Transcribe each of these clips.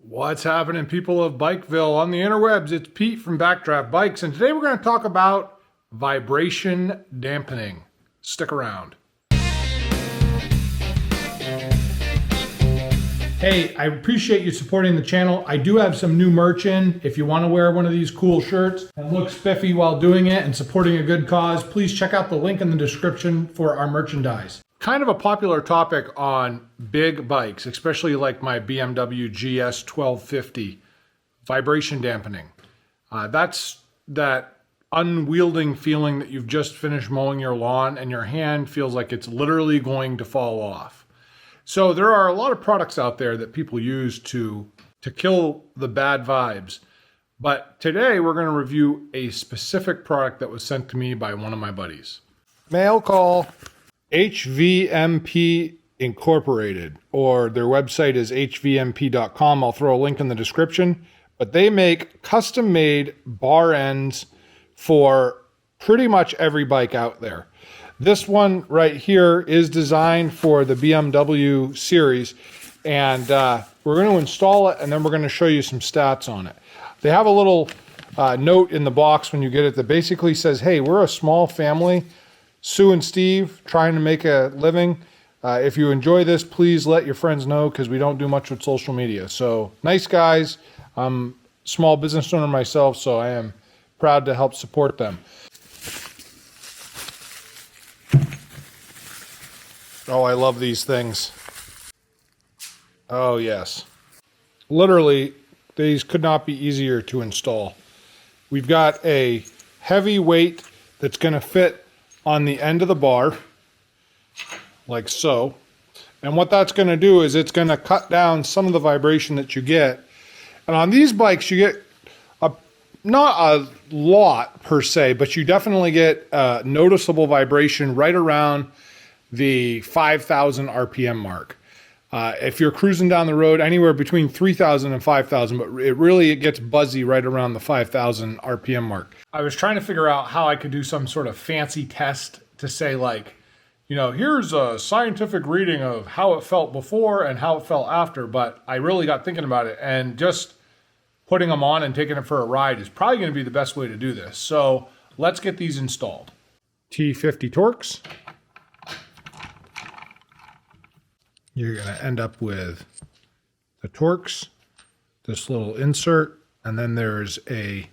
What's happening, people of Bikeville on the interwebs? It's Pete from Backdraft Bikes, and today we're going to talk about vibration dampening. Stick around. Hey, I appreciate you supporting the channel. I do have some new merch in. If you want to wear one of these cool shirts and look spiffy while doing it and supporting a good cause, please check out the link in the description for our merchandise. Kind of a popular topic on big bikes, especially like my BMW GS1250, vibration dampening. That's that unwielding feeling that you've just finished mowing your lawn and your hand feels like it's literally going to fall off. So there are a lot of products out there that people use to kill the bad vibes. But today we're going to review a specific product that was sent to me by one of my buddies. Mail call. HVMP Incorporated, or their website is hvmp.com. I'll throw a link in the description. But they make custom-made bar ends for pretty much every bike out there. This one right here is designed for the BMW series, and we're going to install it, and then we're going to show you some stats on it. They have a little note in the box when you get it that basically says, hey, we're a small family, Sue and Steve, trying to make a living. If you enjoy this, please let your friends know, because we don't do much with social media. So nice guys. I'm a small business owner myself, so I am proud to help support them. Oh, I love these things. Oh, yes. Literally, these could not be easier to install. We've got a heavy weight that's going to fit on the end of the bar, like so. And what that's going to do is it's going to cut down some of the vibration that you get. And on these bikes, you get not a lot per se, but you definitely get noticeable vibration right around the 5,000 RPM mark. If you're cruising down the road, anywhere between 3,000 and 5,000, but it gets buzzy right around the 5,000 RPM mark. I was trying to figure out how I could do some sort of fancy test to say, like, you know, here's a scientific reading of how it felt before and how it felt after, but I really got thinking about it, and just putting them on and taking it for a ride is probably going to be the best way to do this. So let's get these installed. T50 Torx. You're going to end up with the Torx, this little insert, and then there's a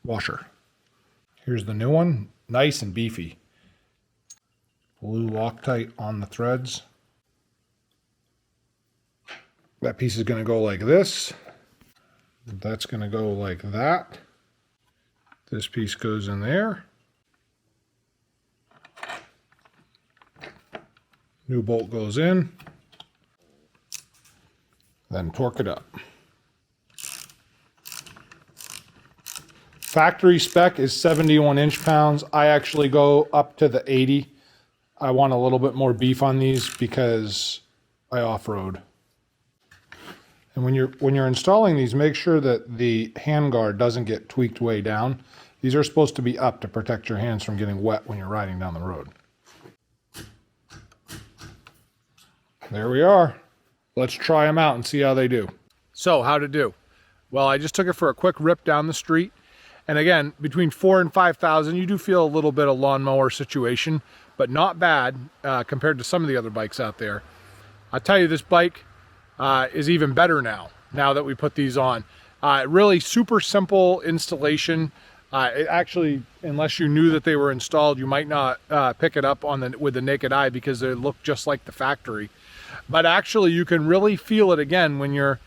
washer. Here's the new one, nice and beefy. Blue Loctite on the threads. That piece is going to go like this. That's going to go like that. This piece goes in there. New bolt goes in. Then torque it up. Factory spec is 71 inch-pounds. I actually go up to the 80. I want a little bit more beef on these because I off-road. And when you're installing these, make sure that the handguard doesn't get tweaked way down. These are supposed to be up to protect your hands from getting wet when you're riding down the road. There we are. Let's try them out and see how they do. So, how'd it do? Well, I just took it for a quick rip down the street. And again, between 4,000 and 5,000, you do feel a little bit of lawnmower situation, but not bad compared to some of the other bikes out there. I'll tell you, this bike is even better now that we put these on. Really super simple installation. It actually, unless you knew that they were installed, you might not pick it up with the naked eye because they look just like the factory. But actually, you can really feel it again when you're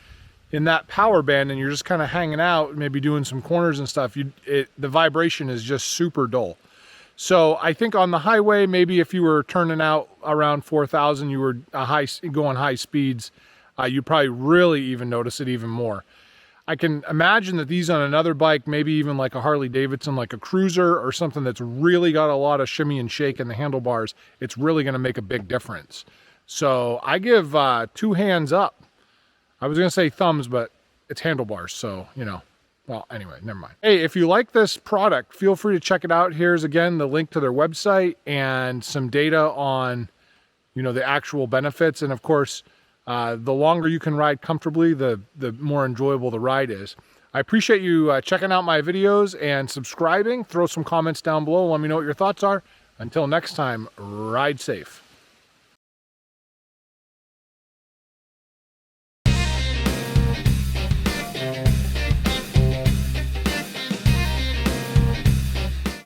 in that power band and you're just kind of hanging out, maybe doing some corners and stuff. The vibration is just super dull. So I think on the highway, maybe if you were turning out around 4,000, you were going high speeds, you'd probably really even notice it even more. I can imagine that these on another bike, maybe even like a Harley Davidson, like a cruiser or something that's really got a lot of shimmy and shake in the handlebars, it's really going to make a big difference. So I give 2 hands up. I was going to say thumbs, but it's handlebars, so, you know. Well, anyway, never mind. Hey, if you like this product, feel free to check it out. Here's, again, the link to their website and some data on, you know, the actual benefits. And, of course, The longer you can ride comfortably, the more enjoyable the ride is. I appreciate you checking out my videos and subscribing. Throw some comments down below. Let me know what your thoughts are. Until next time, ride safe.